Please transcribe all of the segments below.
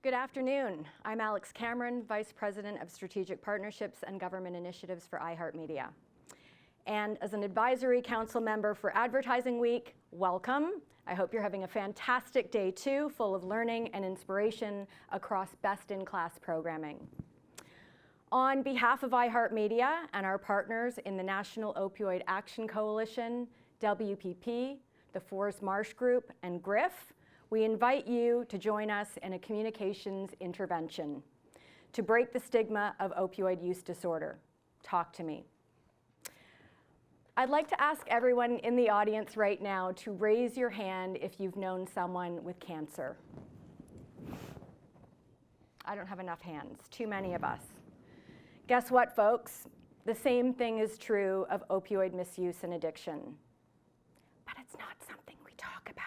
Good afternoon. I'm Alex Cameron, Vice President of Strategic Partnerships and Government Initiatives for iHeartMedia. And as an advisory council member for Advertising Week, welcome. I hope you're having a fantastic day too, full of learning and inspiration across best-in-class programming. On behalf of iHeartMedia and our partners in the National Opioid Action Coalition, WPP, the Forrest Marsh Group, and GRIF, we invite you to join us in a communications intervention to break the stigma of opioid use disorder. Talk to me. I'd like to ask everyone in the audience right now to raise your hand if you've known someone with cancer. I don't have enough hands, too many of us. Guess what, folks? The same thing is true of opioid misuse and addiction. But it's not something we talk about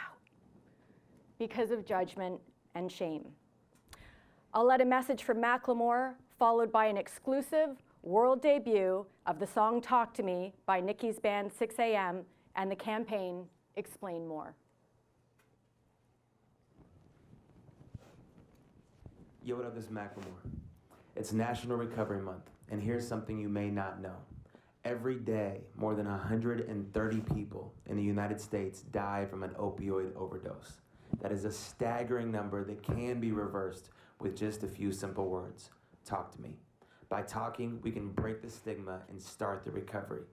because of judgment and shame. I'll let a message from Macklemore, followed by an exclusive world debut of the song Talk to Me by Nikki's band 6 a.m. and the campaign Explain More. Yo, what up, this is Macklemore. It's National Recovery Month, and here's something you may not know. Every day, more than 130 people in the United States die from an opioid overdose. That is a staggering number that can be reversed with just a few simple words. Talk to me. By talking, we can break the stigma and start the recovery.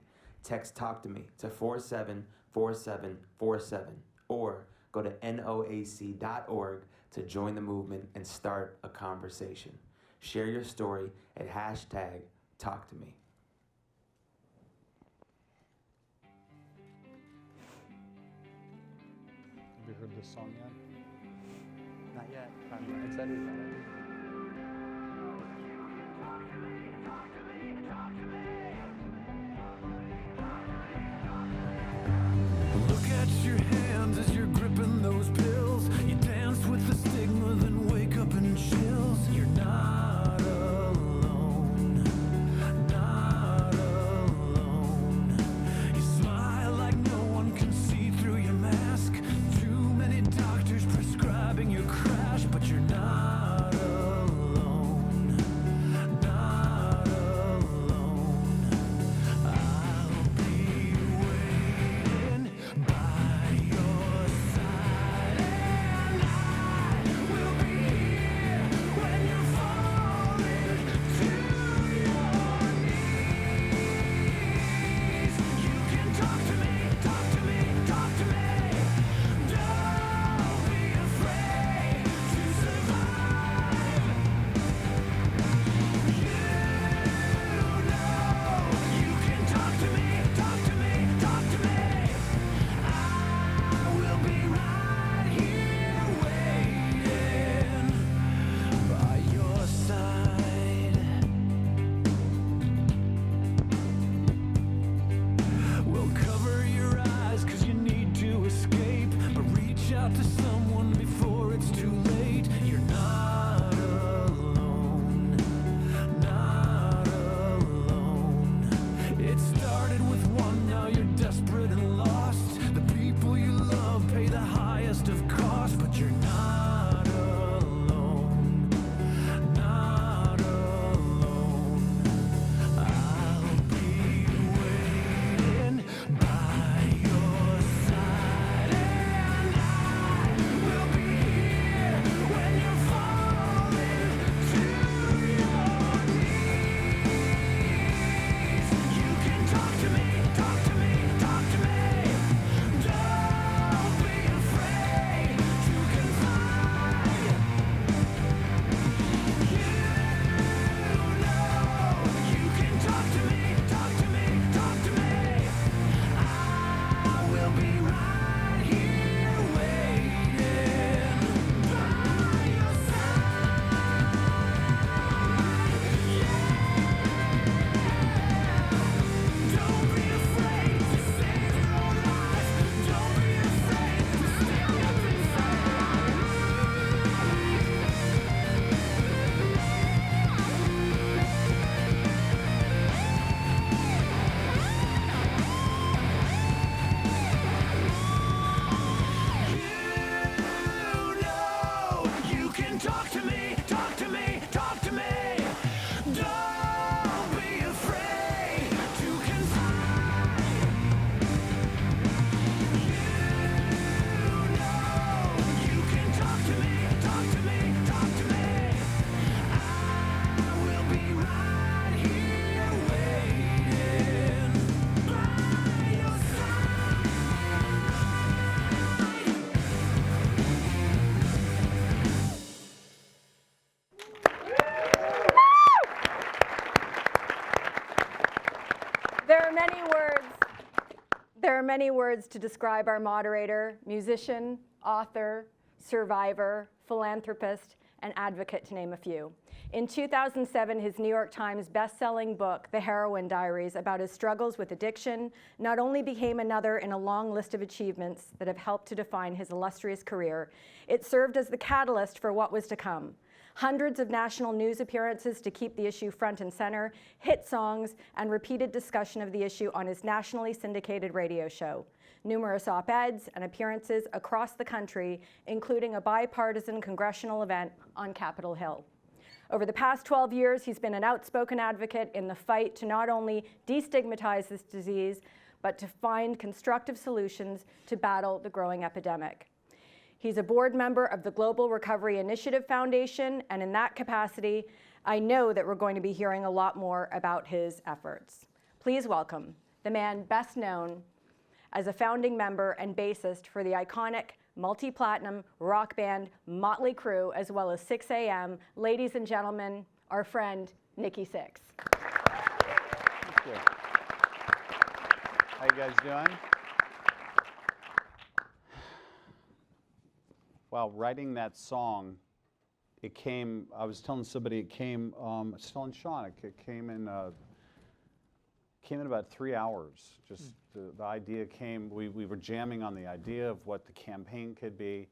Text Talk to Me to 474747 or go to NOAC.org to join the movement and start a conversation. Share your story at #TalkToMe. Have you heard this song yet? Not yet. I'm excited about it. Look at your hands as you're gripping those pills. You dance with the stigma, then wake up in chills. You're not alone, not alone. You smile like no one can see through your mask. Too many doctors prescribing your crash, but you're not alone, not alone. I'll be waiting by your side, and I will be here when you're falling to your knees. You can talk to me, talk to me, talk to me. Don't be afraid to survive. You can talk to me, talk to me, talk to me. I will be right here waiting by your side. We'll cover your eyes 'cause you need to escape, but reach out to someone before it's too late. You're not alone, not alone. It started with one, now you're desperate and lost. The people you love pay the highest of cost, but you're not alone, not alone. I'll be waiting by your side, and I will many words to describe our moderator, musician, author, survivor, philanthropist, and advocate, to name a few. In 2007, his New York Times best-selling book, The Heroin Diaries, about his struggles with addiction, not only became another in a long list of achievements that have helped to define his illustrious career, it served as the catalyst for what was to come. Hundreds of national news appearances to keep the issue front and center, hit songs, and repeated discussion of the issue on his nationally syndicated radio show. Numerous op-eds and appearances across the country, including a bipartisan congressional event on Capitol Hill. Over the past 12 years, he's been an outspoken advocate in the fight to not only destigmatize this disease, but to find constructive solutions to battle the growing epidemic. He's a board member of the Global Recovery Initiative Foundation, and in that capacity, I know that we're going to be hearing a lot more about his efforts. Please welcome the man best known as a founding member and bassist for the iconic multi-platinum rock band Motley Crue, as well as 6 a.m. Ladies and gentlemen, our friend Nikki Sixx. Thank you. How you guys doing? While writing that song, it came, I was telling somebody it came, I was telling Sean, it came in about 3 hours. Just the idea came, we were jamming on the idea of what the campaign could be,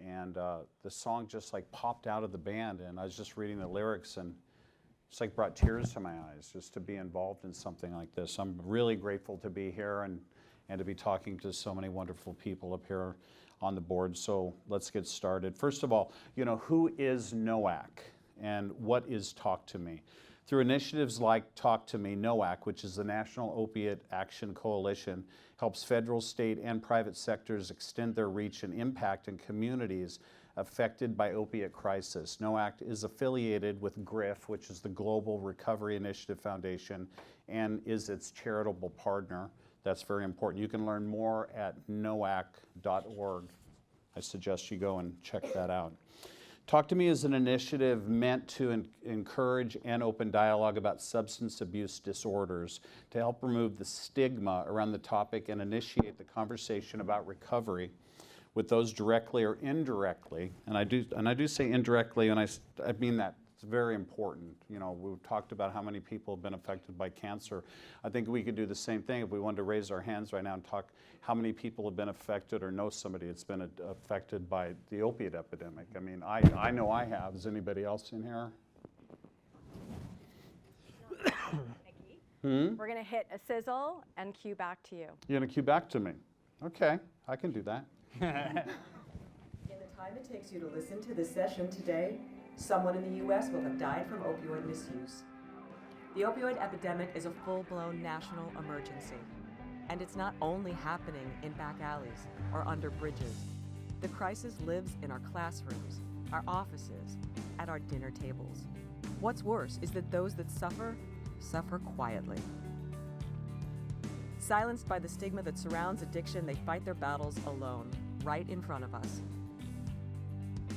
and the song just like popped out of the band, and I was just reading the lyrics, and it's like brought tears to my eyes just to be involved in something like this. I'm really grateful to be here and to be talking to so many wonderful people up here on the board. So let's get started. First of all, you know, who is NOAC and what is Talk to Me? Through initiatives like Talk to Me, NOAC, which is the National Opiate Action Coalition, helps federal, state, and private sectors extend their reach and impact in communities affected by opiate crisis. NOAC is affiliated with GRIF, which is the Global Recovery Initiative Foundation, and is its charitable partner. That's very important. You can learn more at noac.org. I suggest you go and check that out. Talk to Me is an initiative meant to encourage and open dialogue about substance abuse disorders, to help remove the stigma around the topic and initiate the conversation about recovery with those directly or indirectly. And I do say indirectly, and I mean that. It's very important. You know, we've talked about how many people have been affected by cancer. I think we could do the same thing if we wanted to raise our hands right now and talk how many people have been affected or know somebody that's been affected by the opiate epidemic. I mean, I know I have. Is anybody else in here? We're going to hit a sizzle and cue back to you. You're going to cue back to me. Okay, I can do that. In the time it takes you to listen to this session today, someone in the U.S. will have died from opioid misuse. The opioid epidemic is a full-blown national emergency. And it's not only happening in back alleys or under bridges. The crisis lives in our classrooms, our offices, at our dinner tables. What's worse is that those that suffer quietly. Silenced by the stigma that surrounds addiction, they fight their battles alone, right in front of us.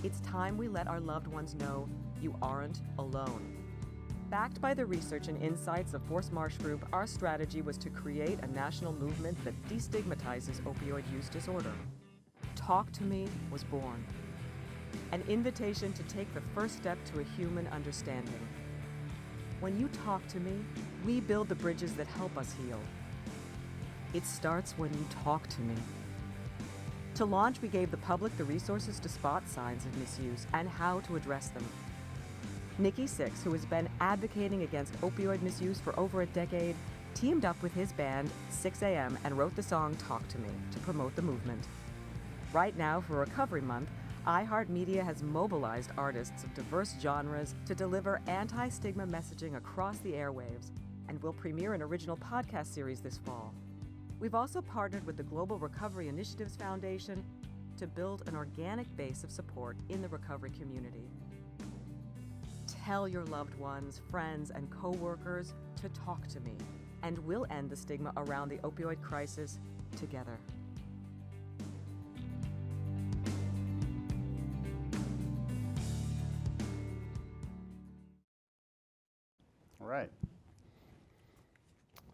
It's time we let our loved ones know you aren't alone. Backed by the research and insights of Force Marsh Group, our strategy was to create a national movement that destigmatizes opioid use disorder. Talk to Me was born. An invitation to take the first step to a human understanding. When you talk to me, we build the bridges that help us heal. It starts when you talk to me. To launch, we gave the public the resources to spot signs of misuse and how to address them. Nikki Sixx, who has been advocating against opioid misuse for over a decade, teamed up with his band, 6 a.m., and wrote the song Talk to Me to promote the movement. Right now, for Recovery Month, iHeartMedia has mobilized artists of diverse genres to deliver anti-stigma messaging across the airwaves, and will premiere an original podcast series this fall. We've also partnered with the Global Recovery Initiatives Foundation to build an organic base of support in the recovery community. Tell your loved ones, friends, and co-workers to talk to me, and we'll end the stigma around the opioid crisis together. All right.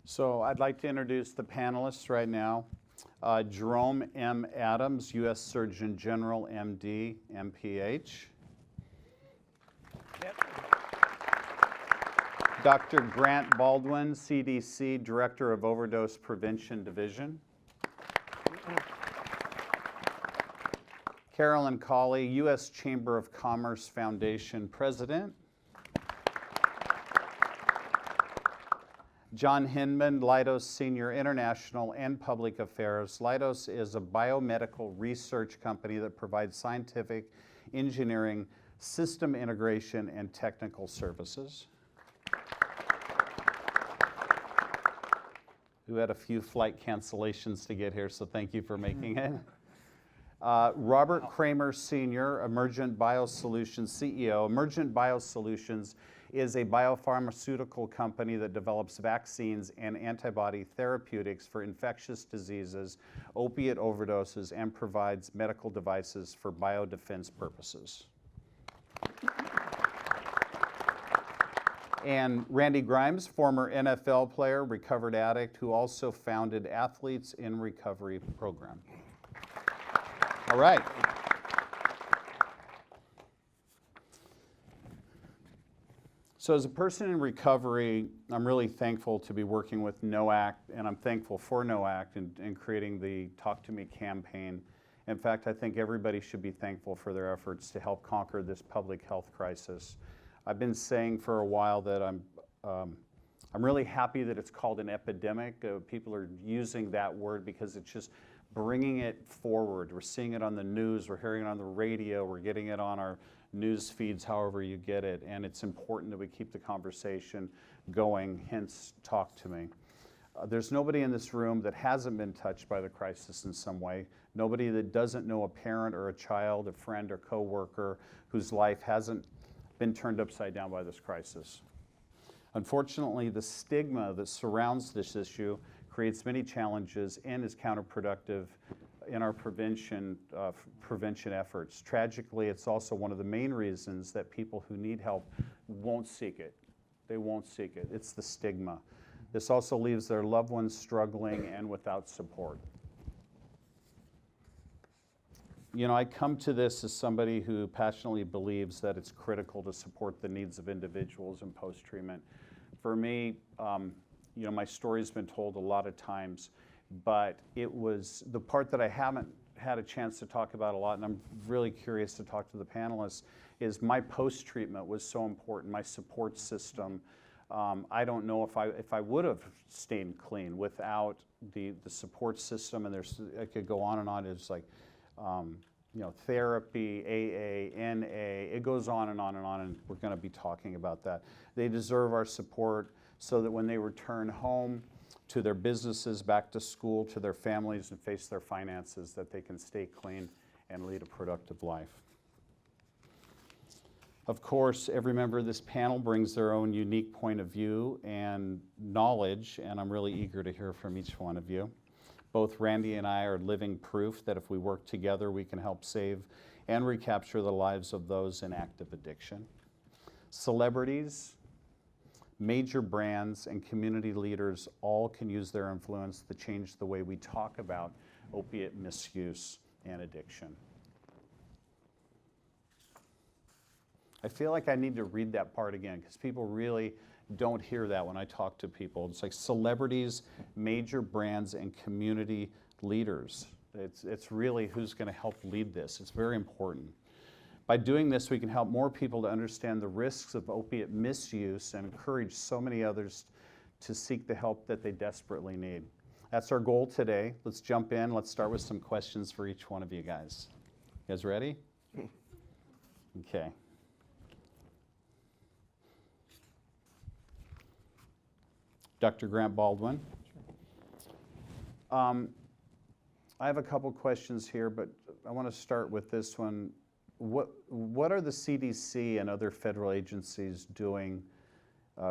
So I'd like to introduce the panelists right now. Jerome M. Adams, U.S. Surgeon General, MD, MPH. Dr. Grant Baldwin, CDC, Director of Overdose Prevention Division. Carolyn Colley, U.S. Chamber of Commerce Foundation President. John Hinman, Leidos Senior International and Public Affairs. Leidos is a biomedical research company that provides scientific, engineering, system integration, and technical services. Who had a few flight cancellations to get here, so thank you for making it. Robert Kramer Sr., Emergent Biosolutions CEO. Emergent Biosolutions is a biopharmaceutical company that develops vaccines and antibody therapeutics for infectious diseases, opiate overdoses, and provides medical devices for biodefense purposes. And Randy Grimes, former NFL player, recovered addict, who also founded Athletes in Recovery program. All right. So as a person in recovery, I'm really thankful to be working with NOAC, and I'm thankful for NOAC in creating the Talk to Me campaign. In fact, I think everybody should be thankful for their efforts to help conquer this public health crisis. I've been saying for a while that I'm really happy that it's called an epidemic. People are using that word because it's just bringing it forward. We're seeing it on the news, we're hearing it on the radio, we're getting it on our news feeds, however you get it, and it's important that we keep the conversation going, hence Talk to Me. There's nobody in this room that hasn't been touched by the crisis in some way. Nobody that doesn't know a parent or a child, a friend or coworker whose life hasn't been turned upside down by this crisis. Unfortunately, the stigma that surrounds this issue creates many challenges and is counterproductive in our prevention efforts. Tragically, it's also one of the main reasons that people who need help won't seek it. They won't seek it. It's the stigma. This also leaves their loved ones struggling and without support. You know, I come to this as somebody who passionately believes that it's critical to support the needs of individuals in post-treatment. For me, you know, my story's been told a lot of times, but it was the part that I haven't had a chance to talk about a lot, and I'm really curious to talk to the panelists, is my post-treatment was so important, my support system. I don't know if I would have stayed clean without the support system, and I could go on and on. It's like, you know, therapy, AA, NA, it goes on and on and on, and we're going to be talking about that. They deserve our support so that when they return home to their businesses, back to school, to their families, and face their finances, that they can stay clean and lead a productive life. Of course, every member of this panel brings their own unique point of view and knowledge, and I'm really eager to hear from each one of you. Both Randy and I are living proof that if we work together, we can help save and recapture the lives of those in active addiction. Celebrities, major brands, and community leaders all can use their influence to change the way we talk about opiate misuse and addiction. I feel like I need to read that part again because people really don't hear that when I talk to people. It's like celebrities, major brands, and community leaders. It's really who's going to help lead this. It's very important. By doing this, we can help more people to understand the risks of opiate misuse and encourage so many others to seek the help that they desperately need. That's our goal today. Let's jump in. Let's start with some questions for each one of you guys. You guys ready? Okay. Dr. Grant Baldwin. I have a couple questions here, but I want to start with this one. What are the CDC and other federal agencies doing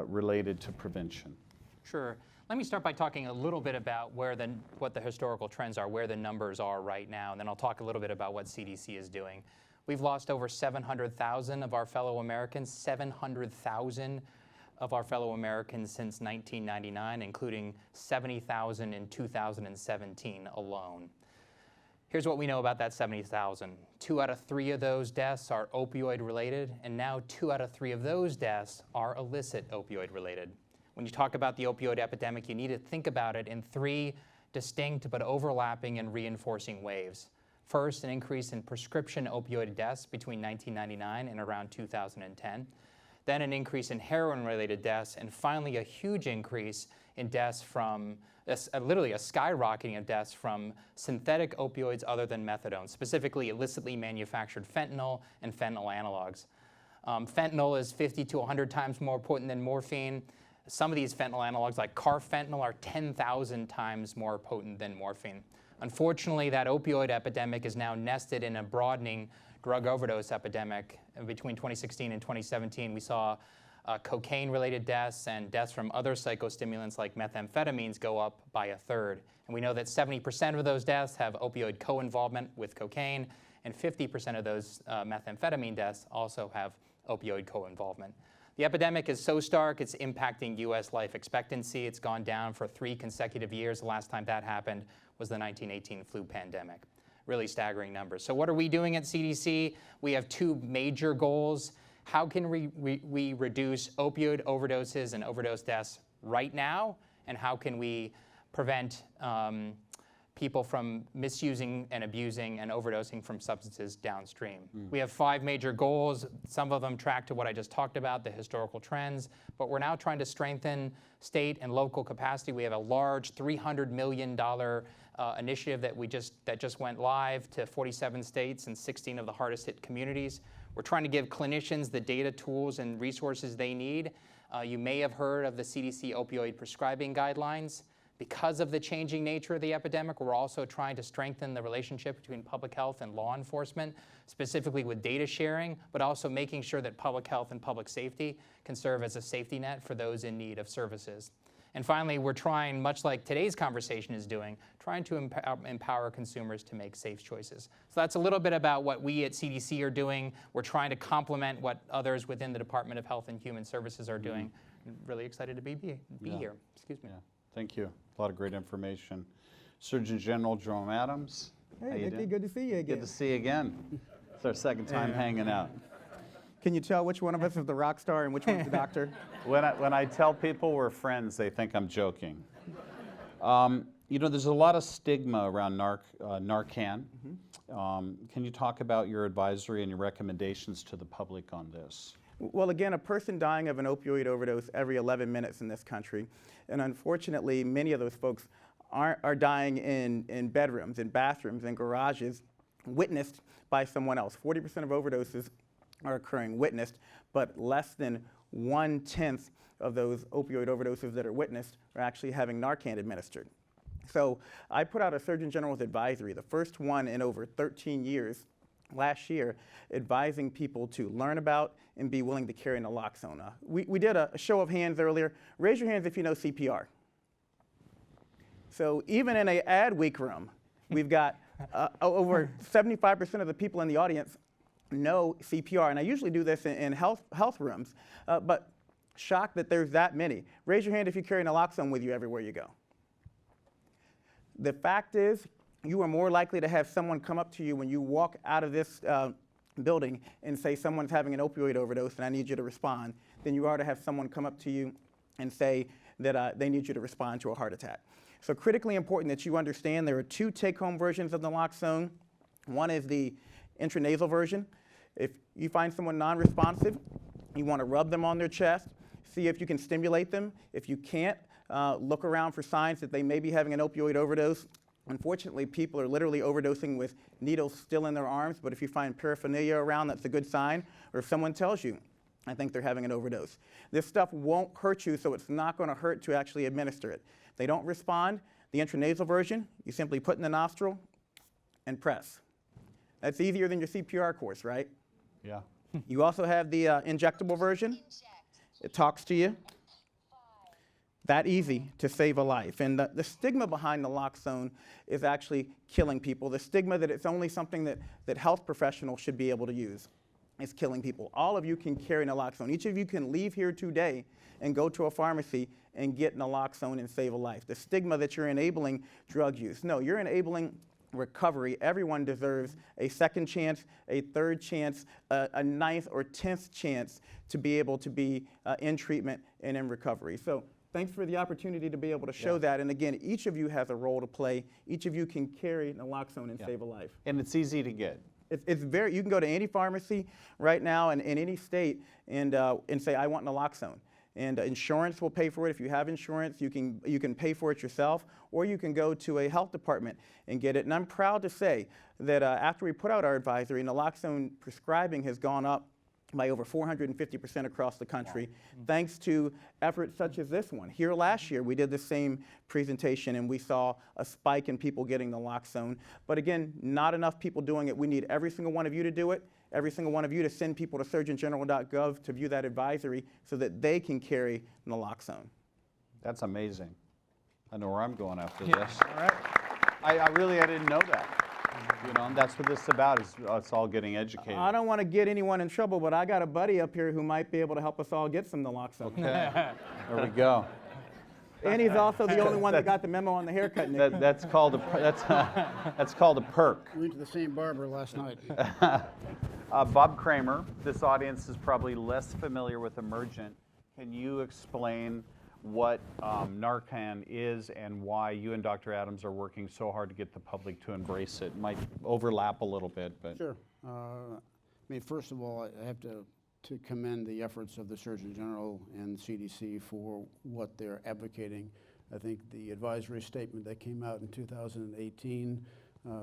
related to prevention? Sure. Let me start by talking a little bit about what the historical trends are, where the numbers are right now, and then I'll talk a little bit about what CDC is doing. We've lost over 700,000 of our fellow Americans, 700,000 of our fellow Americans since 1999, including 70,000 in 2017 alone. Here's what we know about that 70,000. 2 out of 3 of those deaths are opioid related, and now 2 out of 3 of those deaths are illicit opioid related. When you talk about the opioid epidemic, you need to think about it in 3 distinct but overlapping and reinforcing waves. First, an increase in prescription opioid deaths between 1999 and around 2010. Then an increase in heroin-related deaths, and finally a huge increase in deaths from, literally a skyrocketing of deaths from synthetic opioids other than methadone, specifically illicitly manufactured fentanyl and fentanyl analogs. Fentanyl is 50 to 100 times more potent than morphine. Some of these fentanyl analogs, like carfentanil, are 10,000 times more potent than morphine. Unfortunately, that opioid epidemic is now nested in a broadening drug overdose epidemic. Between 2016 and 2017, we saw cocaine-related deaths and deaths from other psychostimulants like methamphetamines go up by 1/3. And we know that 70% of those deaths have opioid co-involvement with cocaine, and 50% of those methamphetamine deaths also have opioid co-involvement. The epidemic is so stark, it's impacting U.S. life expectancy. It's gone down for 3 consecutive years. The last time that happened was the 1918 flu pandemic. Really staggering numbers. So what are we doing at CDC? We have 2 major goals. How can we reduce opioid overdoses and overdose deaths right now? And how can we prevent people from misusing and abusing and overdosing from substances downstream? We have 5 major goals. Some of them track to what I just talked about, the historical trends, but we're now trying to strengthen state and local capacity. We have a large $300 million initiative that just went live to 47 states and 16 of the hardest hit communities. We're trying to give clinicians the data, tools, and resources they need. You may have heard of the CDC opioid prescribing guidelines. Because of the changing nature of the epidemic, we're also trying to strengthen the relationship between public health and law enforcement, specifically with data sharing, but also making sure that public health and public safety can serve as a safety net for those in need of services. And finally, we're trying, much like today's conversation is doing, trying to empower consumers to make safe choices. So that's a little bit about what we at CDC are doing. We're trying to complement what others within the Department of Health and Human Services are doing. Really excited to be here. Excuse me. Yeah. Thank you. A lot of great information. Surgeon General Jerome Adams. Hey, Nikki, good to see you again. Good to see you again. It's our second time hanging out. Can you tell which one of us is the rock star and which one's the doctor? When I tell people we're friends, they think I'm joking. You know, there's a lot of stigma around Narcan. Can you talk about your advisory and your recommendations to the public on this? Well, again, a person dying of an opioid overdose every 11 minutes in this country. And unfortunately, many of those folks are dying in bedrooms, in bathrooms, in garages, witnessed by someone else. 40% of overdoses are occurring witnessed, but less than 1/10 of those opioid overdoses that are witnessed are actually having Narcan administered. So I put out a Surgeon General's advisory, the first one in over 13 years, last year, advising people to learn about and be willing to carry naloxone. We did a show of hands earlier. Raise your hands if you know CPR. So even in an ad week room, we've got over 75% of the people in the audience know CPR. And I usually do this in health rooms, but shocked that there's that many. Raise your hand if you carry naloxone with you everywhere you go. The fact is, you are more likely to have someone come up to you when you walk out of this building and say someone's having an opioid overdose and I need you to respond, than you are to have someone come up to you and say that they need you to respond to a heart attack. So critically important that you understand there are 2 take-home versions of naloxone. One is the intranasal version. If you find someone non-responsive, you want to rub them on their chest, see if you can stimulate them. If you can't, look around for signs that they may be having an opioid overdose. Unfortunately, people are literally overdosing with needles still in their arms, but if you find paraphernalia around, that's a good sign. Or if someone tells you, I think they're having an overdose. This stuff won't hurt you, so it's not going to hurt to actually administer it. If they don't respond, the intranasal version, you simply put in the nostril and press. That's easier than your CPR course, right? Yeah. You also have the injectable version. It talks to you. That easy to save a life. And the stigma behind naloxone is actually killing people. The stigma that it's only something that health professionals should be able to use. is killing people. All of you can carry naloxone. Each of you can leave here today and go to a pharmacy and get naloxone and save a life. The stigma that you're enabling drug use. No, you're enabling recovery. Everyone deserves a second chance, a third chance, a ninth or 10th chance to be able to be in treatment and in recovery. So thanks for the opportunity to be able to show that. And again, each of you has a role to play. Each of you can carry naloxone and save a life. And it's easy to get. It's very, you can go to any pharmacy right now in any state and say, I want naloxone. And insurance will pay for it. If you have insurance, you can pay for it yourself, or you can go to a health department and get it. And I'm proud to say that after we put out our advisory, naloxone prescribing has gone up by over 450% across the country, thanks to efforts such as this one. Here last year, we did the same presentation, and we saw a spike in people getting naloxone. But again, not enough people doing it. We need every single one of you to do it, every single one of you to send people to surgeongeneral.gov to view that advisory so that they can carry naloxone. That's amazing. I know where I'm going after this. All right. I didn't know that. You know, and that's what this is about, is us all getting educated. I don't want to get anyone in trouble, but I got a buddy up here who might be able to help us all get some naloxone. Okay, there we go. And he's also the only one that got the memo on the haircut, Nick. That's called a perk. We went to the same barber last night. Bob Kramer, this audience is probably less familiar with Emergent. Can you explain what Narcan is and why you and Dr. Adams are working so hard to get the public to embrace it? It might overlap a little bit, but. Sure. First of all, I have to commend the efforts of the Surgeon General and CDC for what they're advocating. I think the advisory statement that came out in 2018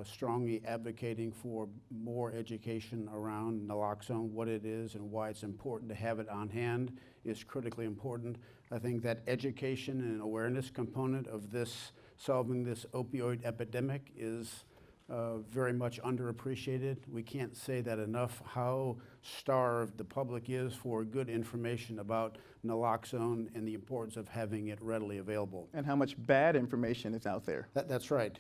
strongly advocating for more education around naloxone, what it is and why it's important to have it on hand is critically important. I think that education and awareness component of this, solving this opioid epidemic, is very much underappreciated. We can't say that enough, how starved the public is for good information about naloxone and the importance of having it readily available. And how much bad information is out there. That's right.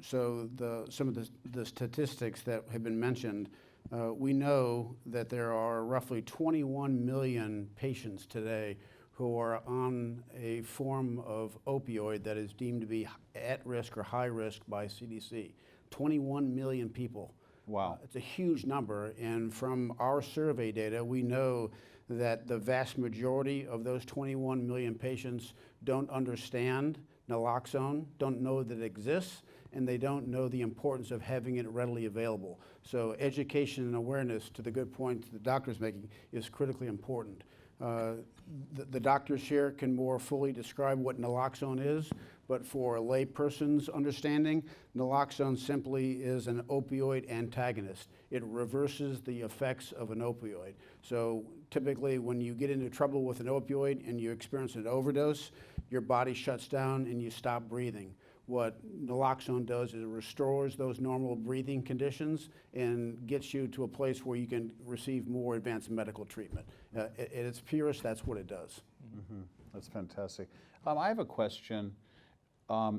So some of the statistics that have been mentioned, we know that there are roughly 21 million patients today who are on a form of opioid that is deemed to be at risk or high risk by CDC. 21 million people. Wow. It's a huge number, and from our survey data, we know that the vast majority of those 21 million patients don't understand naloxone, don't know that it exists, and they don't know the importance of having it readily available. So education and awareness, to the good point the doctor's making, is critically important. The doctors here can more fully describe what naloxone is, but for a lay person's understanding, naloxone simply is an opioid antagonist. It reverses the effects of an opioid. So typically when you get into trouble with an opioid and you experience an overdose, your body shuts down and you stop breathing. What naloxone does is it restores those normal breathing conditions and gets you to a place where you can receive more advanced medical treatment. At its purest, that's what it does. Mm-hmm. That's fantastic. I have a question.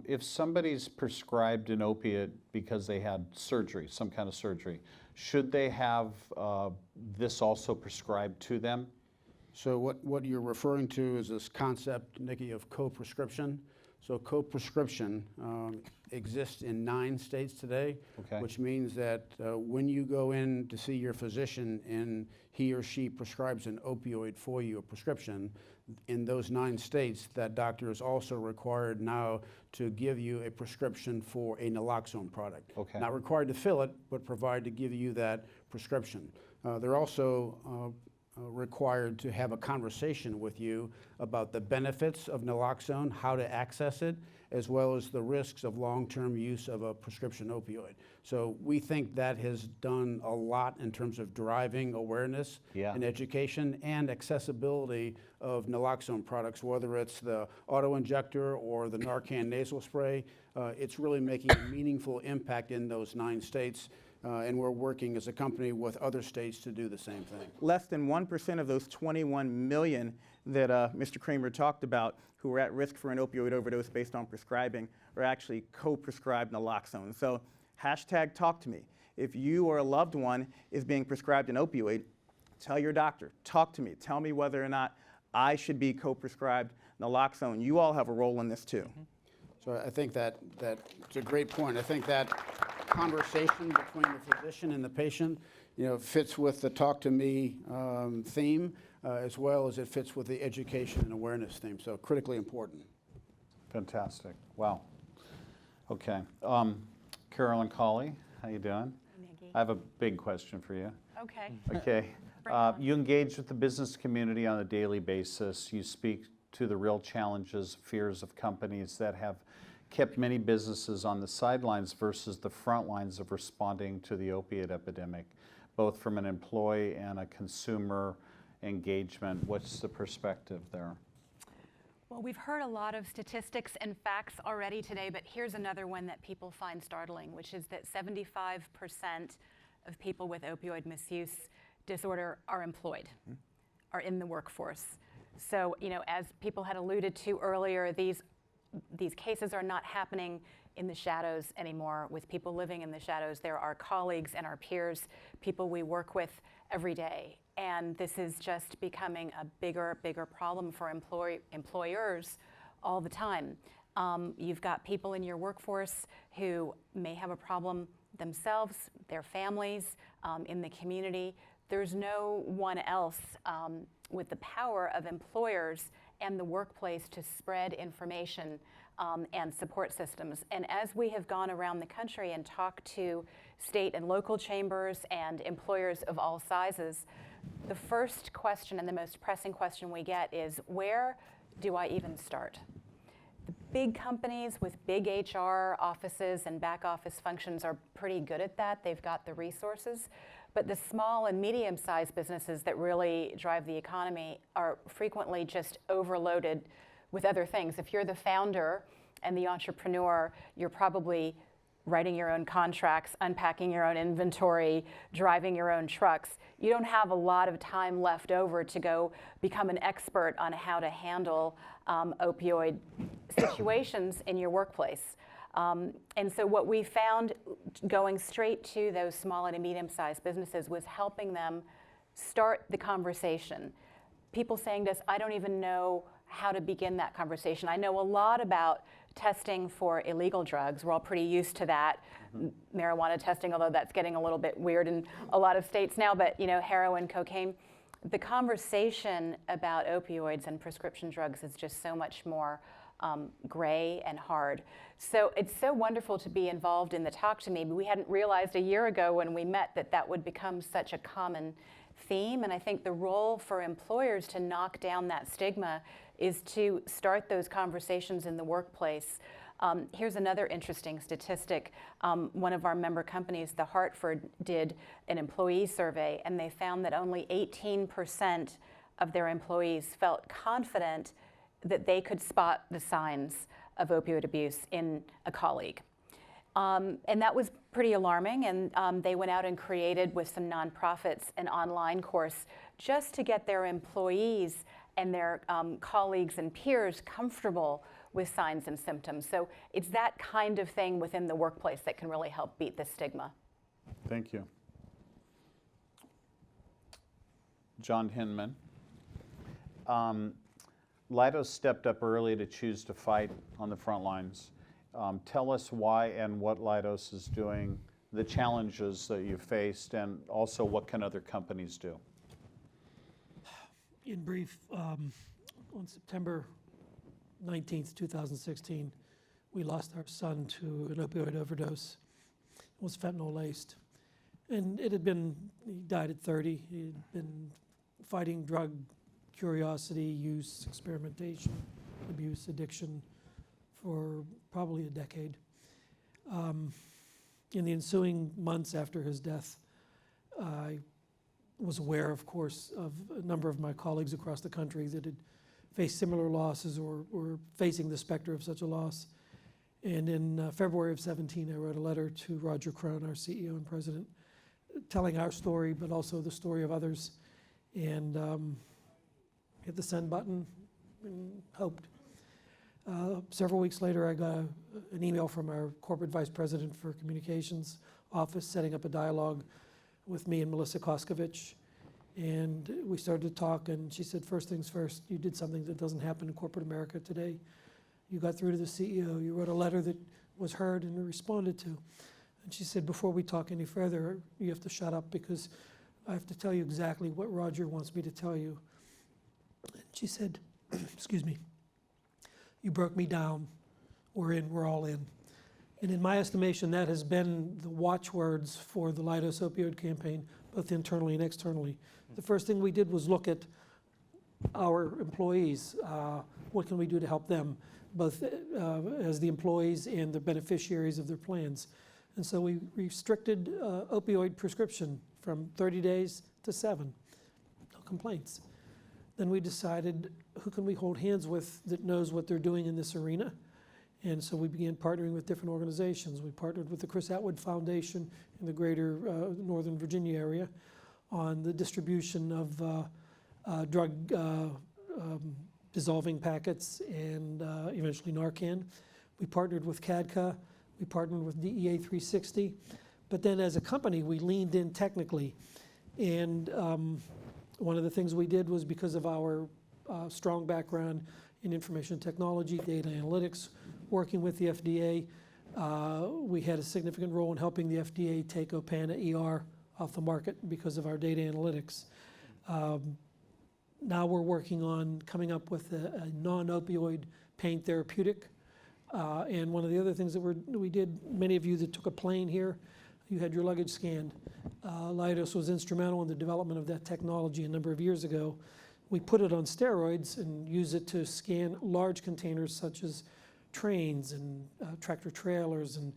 If somebody's prescribed an opiate because they had surgery, some kind of surgery, should they have this also prescribed to them? So what you're referring to is this concept, Nikki, of co-prescription. So co-prescription exists in 9 states today, which means that when you go in to see your physician and he or she prescribes an opioid for you, a prescription, in those 9 states, that doctor is also required now to give you a prescription for a naloxone product. Not required to fill it, but provided to give you that prescription. They're also required to have a conversation with you about the benefits of naloxone, how to access it, as well as the risks of long-term use of a prescription opioid. So we think that has done a lot in terms of driving awareness and education and accessibility of naloxone products, whether it's the auto-injector or the Narcan nasal spray. It's really making a meaningful impact in those 9 states. And we're working as a company with other states to do the same thing. Less than 1% of those 21 million that Mr. Kramer talked about who are at risk for an opioid overdose based on prescribing are actually co-prescribed naloxone. So #TalkToMe. If you or a loved one is being prescribed an opioid, tell your doctor, talk to me, tell me whether or not I should be co-prescribed naloxone. You all have a role in this too. So I think that's a great point. I think that conversation between the physician and the patient, fits with the talk to me theme, as well as it fits with the education and awareness theme. So critically important. Fantastic. Wow. Okay. Carolyn Colley, how you doing? Nikki. I have a big question for you. Okay. Okay. Bring it on. You engage with the business community on a daily basis. You speak to the real challenges, fears of companies that have kept many businesses on the sidelines versus the front lines of responding to the opiate epidemic, both from an employee and a consumer engagement. What's the perspective there? Well, we've heard a lot of statistics and facts already today, but here's another one that people find startling, which is that 75% of people with opioid misuse disorder are employed, are in the workforce. So, as people had alluded to earlier, these cases are not happening in the shadows anymore with people living in the shadows. There are colleagues and our peers, people we work with every day. And this is just becoming a bigger problem for employers all the time. You've got people in your workforce who may have a problem themselves, their families, in the community. There's no one else with the power of employers and the workplace to spread information and support systems. And as we have gone around the country and talked to state and local chambers and employers of all sizes, the first question and the most pressing question we get is, where do I even start? The big companies with big HR offices and back office functions are pretty good at that. They've got the resources. But the small and medium-sized businesses that really drive the economy are frequently just overloaded with other things. If you're the founder and the entrepreneur, you're probably writing your own contracts, unpacking your own inventory, driving your own trucks. You don't have a lot of time left over to go become an expert on how to handle opioid situations in your workplace. And so what we found going straight to those small and medium-sized businesses was helping them start the conversation. People saying to us, I don't even know how to begin that conversation. I know a lot about testing for illegal drugs. We're all pretty used to that. Marijuana testing, although that's getting a little bit weird in a lot of states now, but heroin, cocaine. The conversation about opioids and prescription drugs is just so much more gray and hard. So it's so wonderful to be involved in the Talk to Me. We hadn't realized a year ago when we met that would become such a common theme. And I think the role for employers to knock down that stigma is to start those conversations in the workplace. Here's another interesting statistic. One of our member companies, the Hartford, did an employee survey, and they found that only 18% of their employees felt confident that they could spot the signs of opioid abuse in a colleague. And that was pretty alarming, and they went out and created with some nonprofits an online course just to get their employees and their colleagues and peers comfortable with signs and symptoms. So it's that kind of thing within the workplace that can really help beat the stigma. Thank you. John Hinman. Leidos stepped up early to choose to fight on the front lines. Tell us why and what Leidos is doing, the challenges that you faced, and also what can other companies do? In brief, on September 19th, 2016, we lost our son to an opioid overdose. It was fentanyl-laced. And he died at 30. He had been fighting drug curiosity, use, experimentation, abuse, addiction for probably a decade. In the ensuing months after his death, I was aware, of course, of a number of my colleagues across the country that had faced similar losses or were facing the specter of such a loss. And in February of 17, I wrote a letter to Roger Crone, our CEO and president, telling our story, but also the story of others, and hit the send button and hoped. Several weeks later, I got an email from our corporate vice president for communications office setting up a dialogue with me and Melissa Koskovich. And we started to talk, and she said, first things first, you did something that doesn't happen in corporate America today. You got through to the CEO, you wrote a letter that was heard and responded to. And she said, before we talk any further, you have to shut up because I have to tell you exactly what Roger wants me to tell you. And she said, excuse me, you broke me down. We're in, we're all in. And in my estimation, that has been the watchwords for the Leidos opioid campaign, both internally and externally. The first thing we did was look at our employees. What can we do to help them, both as the employees and the beneficiaries of their plans? And so we restricted opioid prescription from 30 days to 7. No complaints. Then we decided, who can we hold hands with that knows what they're doing in this arena? And so we began partnering with different organizations. We partnered with the Chris Atwood Foundation in the greater Northern Virginia area on the distribution of drug dissolving packets and eventually Narcan. We partnered with CADCA. We partnered with DEA 360. But then as a company, we leaned in technically. And one of the things we did was, because of our strong background in information technology, data analytics, working with the FDA, we had a significant role in helping the FDA take Opana ER off the market because of our data analytics. Now we're working on coming up with a non-opioid pain therapeutic. And one of the other things that we did, many of you that took a plane here, you had your luggage scanned. Leidos was instrumental in the development of that technology a number of years ago. We put it on steroids and use it to scan large containers such as trains and tractor trailers and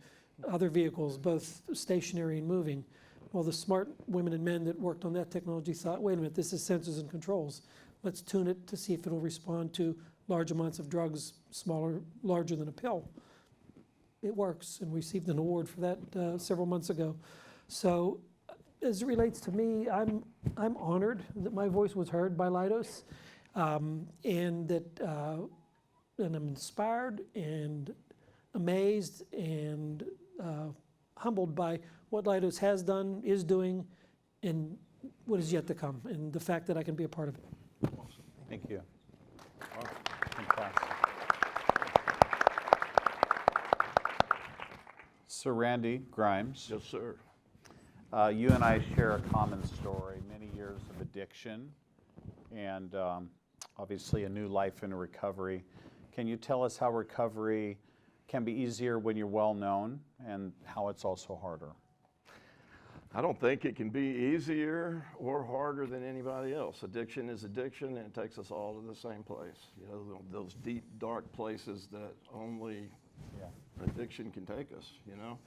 other vehicles, both stationary and moving. Well, the smart women and men that worked on that technology thought, wait a minute, this is sensors and controls. Let's tune it to see if it'll respond to large amounts of drugs, larger than a pill. It works, and we received an award for that several months ago. So as it relates to me, I'm honored that my voice was heard by Leidos, and that and I'm inspired and amazed and humbled by what Leidos has done, is doing, and what is yet to come, and the fact that I can be a part of it. Awesome. Thank you. Wow. Fantastic. So Randy Grimes. Yes, sir. You and I share a common story, many years of addiction, and obviously a new life in recovery. Can you tell us how recovery can be easier when you're well known, and how it's also harder? I don't think it can be easier or harder than anybody else. Addiction is addiction, and it takes us all to the same place. You know, those deep, dark places that only addiction can take us, you know.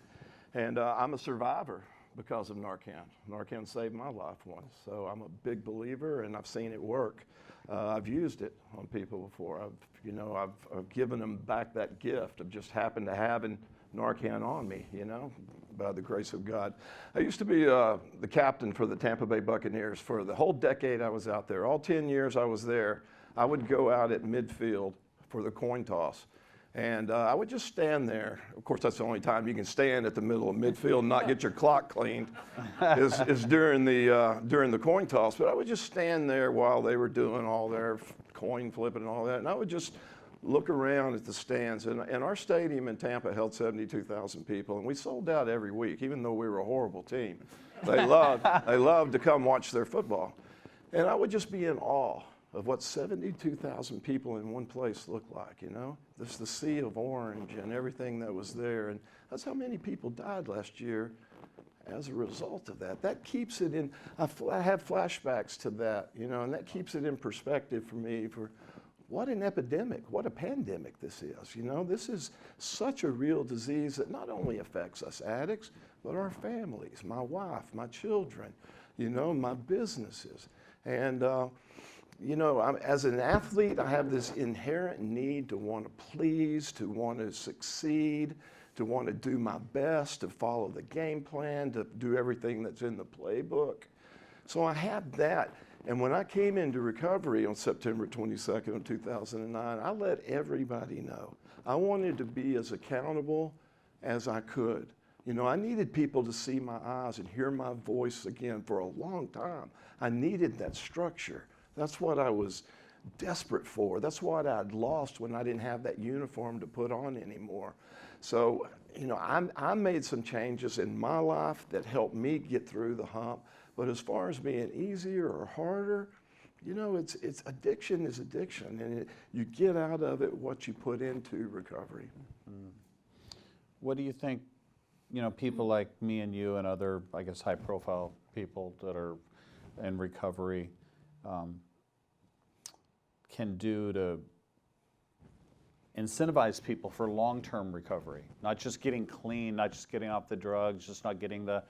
And I'm a survivor because of Narcan. Narcan saved my life once, so I'm a big believer, and I've seen it work. I've used it on people before. I've given them back that gift of just happened to having Narcan on me, you know, by the grace of God. I used to be the captain for the Tampa Bay Buccaneers for the whole decade I was out there. All 10 years I was there, I would go out at midfield for the coin toss. And I would just stand there. Of course, that's the only time you can stand at the middle of midfield and not get your clock cleaned, is during the coin toss. But I would just stand there while they were doing all their coin flipping and all that. And I would just look around at the stands. And our stadium in Tampa held 72,000 people. And we sold out every week, even though we were a horrible team. They loved to come watch their football. And I would just be in awe of what 72,000 people in one place looked like, you know? There's the sea of orange and everything that was there. And that's how many people died last year as a result of that. That keeps it in, I have flashbacks to that, you know, and that keeps it in perspective for me for what an epidemic, what a pandemic this is, you know? This is such a real disease that not only affects us addicts, but our families, my wife, my children, you know, my businesses. And, you know, as an athlete, I have this inherent need to want to please, to want to succeed, to want to do my best, to follow the game plan, to do everything that's in the playbook. So I have that. And when I came into recovery on September 22nd of 2009, I let everybody know. I wanted to be as accountable as I could You know, I needed people to see my eyes and hear my voice again for a long time. I needed that structure. That's what I was desperate for. That's what I'd lost when I didn't have that uniform to put on anymore. So, you know, I made some changes in my life that helped me get through the hump. But as far as being easier or harder, you know, it's addiction is addiction, and you get out of it what you put into recovery. What do you think, you know, people like me and you and other, I guess, high-profile people that are in recovery can do to incentivize people for long-term recovery? Not just getting clean, not just getting off the drugs, just not getting the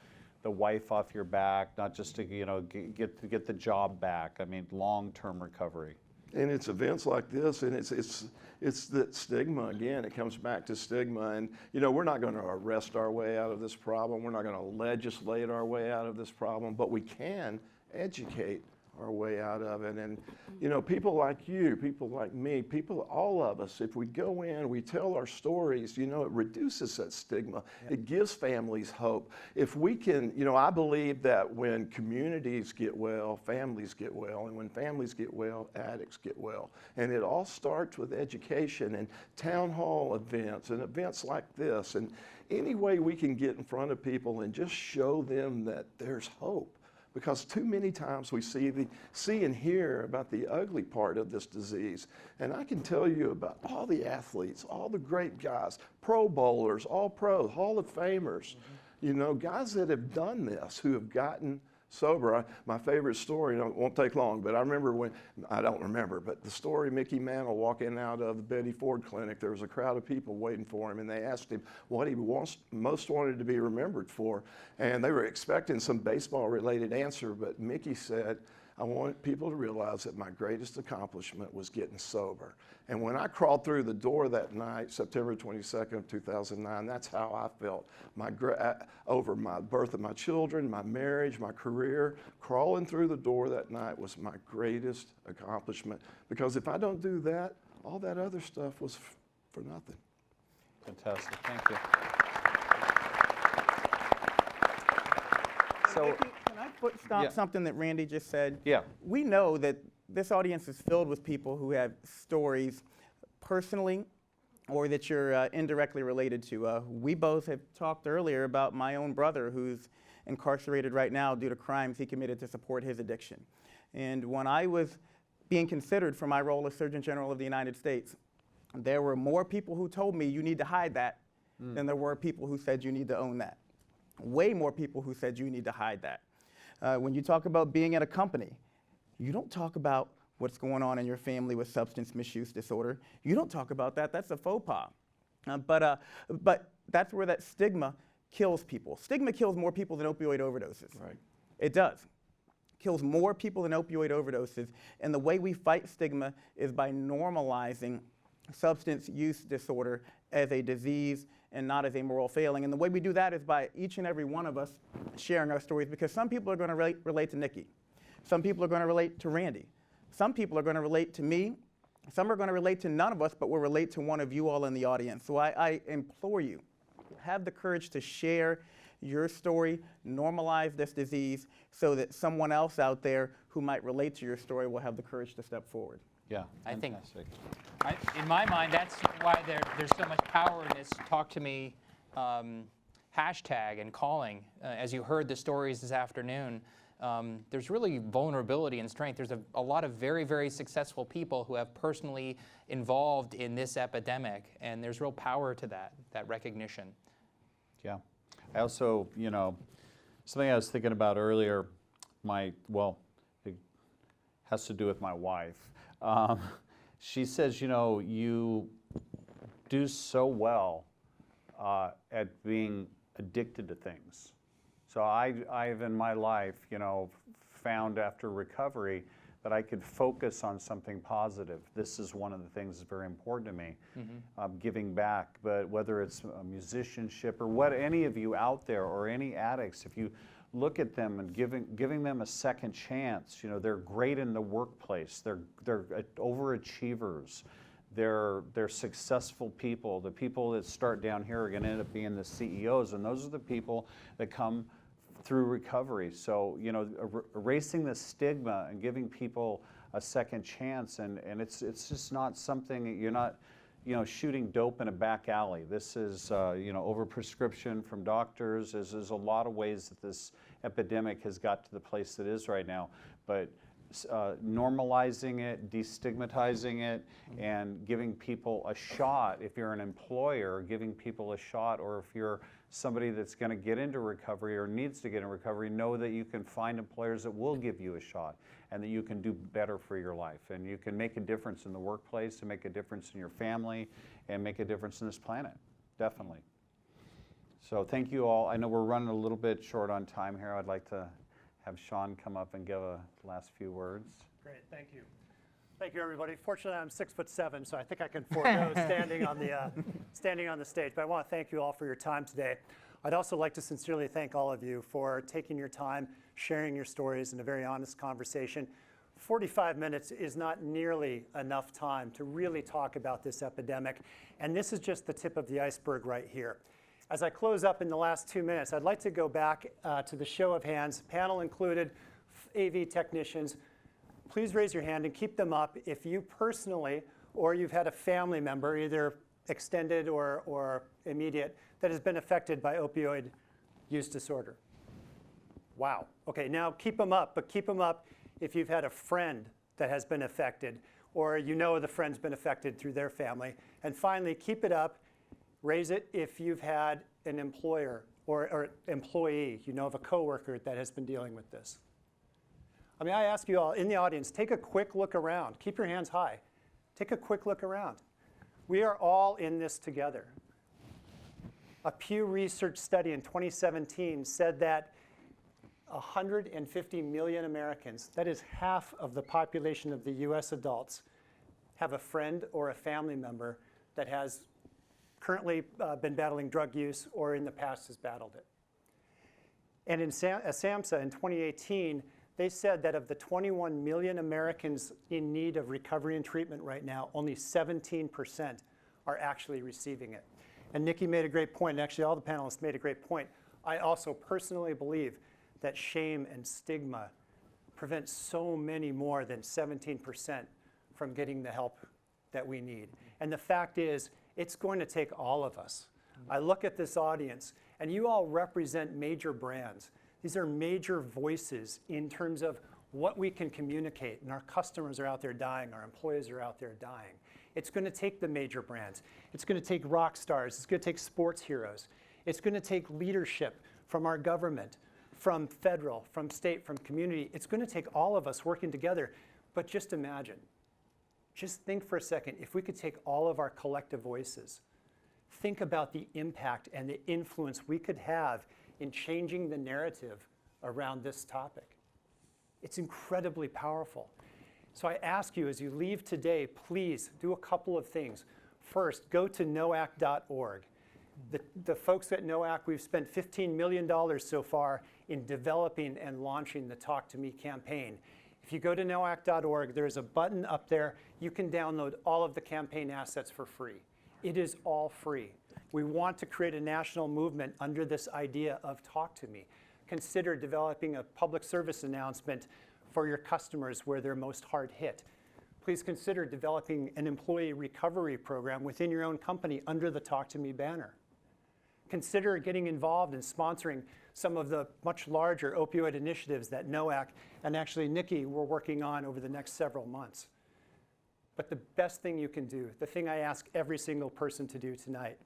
wife off your back, not just to, you know, get the job back. I mean, long-term recovery. And it's events like this, and it's that stigma again. It comes back to stigma, and you know, we're not going to arrest our way out of this problem. We're not going to legislate our way out of this problem, but we can educate our way out of it. And you know, people like you, people like me, people, all of us, if we go in, we tell our stories, you know, it reduces that stigma. Yeah. It gives families hope. If we can, you know, I believe that when communities get well, families get well, and when families get well, addicts get well. And it all starts with education and town hall events and events like this. And any way we can get in front of people and just show them that there's hope. Because too many times we see and hear about the ugly part of this disease. And I can tell you about all the athletes, all the great guys, Pro Bowlers, All Pros, Hall of Famers, you know, guys that have done this, who have gotten sober. My favorite story, it won't take long, but I remember when, I don't remember, but the story, Mickey Mantle walking out of the Betty Ford Clinic, there was a crowd of people waiting for him, and they asked him what he most wanted to be remembered for. And they were expecting some baseball-related answer, but Mickey said, I want people to realize that my greatest accomplishment was getting sober. And when I crawled through the door that night, September 22nd, 2009, that's how I felt. Over my birth of my children, my marriage, my career, crawling through the door that night was my greatest accomplishment. Because if I don't do that, all that other stuff was for nothing. Fantastic, thank you. So, Nikki, can I stop something that Randy just said? Yeah. We know that this audience is filled with people who have stories personally or that you're indirectly related to. We both have talked earlier about my own brother who's incarcerated right now due to crimes he committed to support his addiction. And when I was being considered for my role as Surgeon General of the United States, there were more people who told me you need to hide that than there were people who said you need to own that. Way more people who said you need to hide that. When you talk about being at a company, you don't talk about what's going on in your family with substance misuse disorder. You don't talk about that. That's a faux pas. But that's where that stigma kills people. Stigma kills more people than opioid overdoses. Right. It does. Kills more people than opioid overdoses. And the way we fight stigma is by normalizing substance use disorder as a disease and not as a moral failing. And the way we do that is by each and every one of us sharing our stories, because some people are going to relate to Nikki. Some people are going to relate to Randy. Some people are going to relate to me. Some are going to relate to none of us, but will relate to one of you all in the audience. So I implore you, have the courage to share your story, normalize this disease so that someone else out there who might relate to your story will have the courage to step forward. Yeah, I think, fantastic. in my mind, that's why there's so much power in this Talk to Me hashtag and calling. As you heard the stories this afternoon, there's really vulnerability and strength. There's a lot of very, very successful people who have personally involved in this epidemic, and there's real power to that recognition. Yeah. I also, you know, something I was thinking about earlier, it has to do with my wife. She says, you know, you do so well at being addicted to things. So I've in my life, you know, found after recovery that I could focus on something positive. This is one of the things that's very important to me, giving back. But whether it's a musicianship or what any of you out there or any addicts, if you look at them and giving them a second chance, you know, they're great in the workplace. They're overachievers. they're successful people. The people that start down here are going to end up being the CEOs, and those are the people that come through recovery. So, you know, erasing the stigma and giving people a second chance, and it's just not something that you're not, you know, shooting dope in a back alley. This is, you know, overprescription from doctors. There's a lot of ways that this epidemic has got to the place that it is right now. But normalizing it, destigmatizing it, and giving people a shot. If you're an employer, giving people a shot, or if you're somebody that's going to get into recovery or needs to get in recovery, know that you can find employers that will give you a shot and that you can do better for your life. And you can make a difference in the workplace, and make a difference in your family, and make a difference in this planet, definitely. So thank you all. I know we're running a little bit short on time here. I'd like to have Sean come up and give a last few words. Great, thank you. Thank you, everybody. Fortunately, I'm 6'7", so I think I can forego standing on the stage. But I want to thank you all for your time today. I'd also like to sincerely thank all of you for taking your time, sharing your stories in a very honest conversation. 45 minutes is not nearly enough time to really talk about this epidemic, and this is just the tip of the iceberg right here. As I close up in the last 2 minutes, I'd like to go back to the show of hands, panel included, AV technicians. Please raise your hand and keep them up if you personally, or you've had a family member, either extended or immediate, that has been affected by opioid use disorder. Wow. Okay, now keep them up, but keep them up if you've had a friend that has been affected, or you know the friend's been affected through their family. And finally, keep it up. Raise it if you've had an employer or employee, you know of a coworker that has been dealing with this. I mean, I ask you all in the audience, take a quick look around. Keep your hands high. Take a quick look around. We are all in this together. A Pew Research study in 2017 said that 150 million Americans, that is half of the population of the US adults, have a friend or a family member that has currently been battling drug use or in the past has battled it. And in SAMHSA in 2018, they said that of the 21 million Americans in need of recovery and treatment right now, only 17% are actually receiving it. And Nikki made a great point, and actually all the panelists made a great point. I also personally believe that shame and stigma prevent so many more than 17% from getting the help that we need. And the fact is, it's going to take all of us. I look at this audience, and you all represent major brands. These are major voices in terms of what we can communicate, and our customers are out there dying, our employees are out there dying. It's going to take the major brands. It's going to take rock stars. It's going to take sports heroes. It's going to take leadership from our government, from federal, from state, from community. It's going to take all of us working together. But just imagine, just think for a second, if we could take all of our collective voices, think about the impact and the influence we could have in changing the narrative around this topic. It's incredibly powerful. So I ask you, as you leave today, please do a couple of things. First, go to NOAC.org. The folks at NOAC, we've spent $15 million so far in developing and launching the Talk to Me campaign. If you go to NOAC.org, there's a button up there. You can download all of the campaign assets for free. It is all free. We want to create a national movement under this idea of Talk to Me. Consider developing a public service announcement for your customers where they're most hard hit. Please consider developing an employee recovery program within your own company under the Talk to Me banner. Consider getting involved in sponsoring some of the much larger opioid initiatives that NOAC and actually Nikki were working on over the next several months. But the best thing you can do, the thing I ask every single person to do tonight,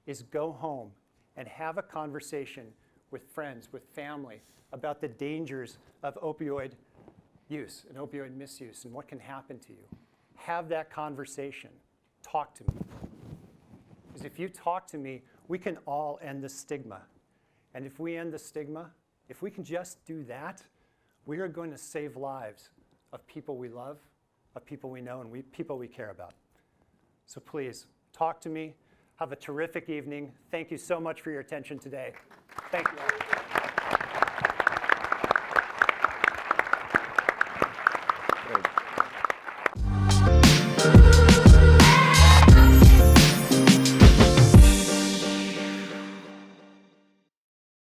is go home and have a conversation with friends, with family, about the dangers of opioid use and opioid misuse and what can happen to you. Have that conversation. Talk to me. Because if you talk to me, we can all end the stigma. And if we end the stigma, if we can just do that, we are going to save lives of people we love, of people we know, and people we care about. So please, talk to me. Have a terrific evening. Thank you so much for your attention today. Thank you all.